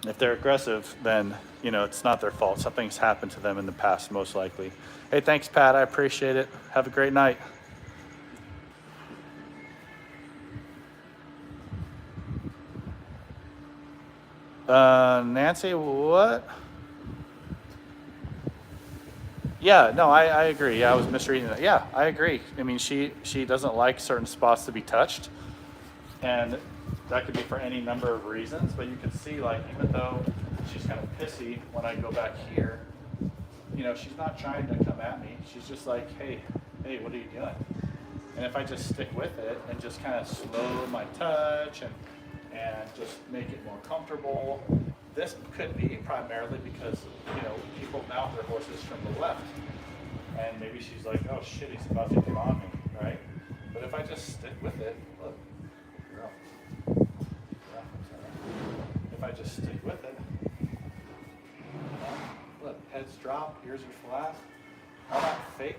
If they're aggressive, then, it's not their fault. Something's happened to them in the past, most likely. Hey, thanks, Pat. I appreciate it. Have a great night. Nancy, what? Yeah, no, I agree. Yeah, I was misreading that. Yeah, I agree. I mean, she doesn't like certain spots to be touched, and that could be for any number of reasons. But you can see, like, even though she's kind of pissy when I go back here, she's not trying to come at me. She's just like, hey, what are you doing? And if I just stick with it and just kind of slow my touch and just make it more comfortable. This could be primarily because, people mount their horses from the left. And maybe she's like, oh shit, he's about to get on me, right? But if I just stick with it, look, girl. If I just stick with it, look, heads drop, ears are flat. All that fake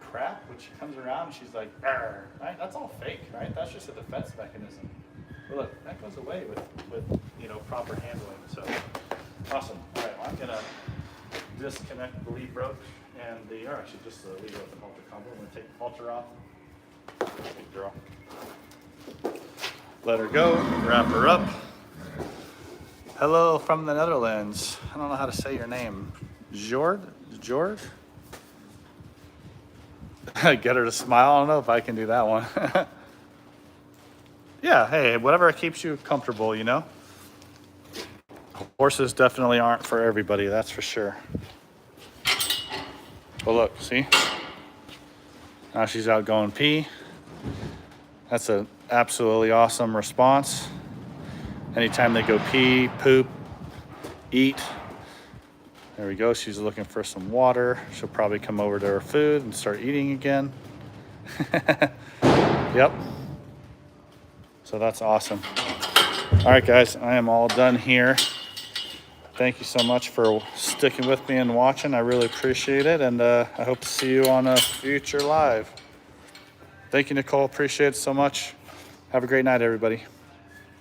crap, when she comes around and she's like, arr, right? That's all fake, right? That's just a defense mechanism. But look, that goes away with proper handling. So awesome. All right, well, I'm gonna disconnect the lead rope and actually just the lead rope and halter combo. I'm gonna take the halter off. Good girl. Let her go, wrap her up. Hello from the Netherlands. I don't know how to say your name. George? Get her to smile. I don't know if I can do that one. Yeah, hey, whatever keeps you comfortable, you know? Horses definitely aren't for everybody, that's for sure. But look, see? Now she's out going pee. That's an absolutely awesome response. Anytime they go pee, poop, eat. There we go, she's looking for some water. She'll probably come over to her food and start eating again. Yep. So that's awesome. All right, guys, I am all done here. Thank you so much for sticking with me and watching. I really appreciate it, and I hope to see you on a future live. Thank you, Nicole. Appreciate it so much. Have a great night, everybody.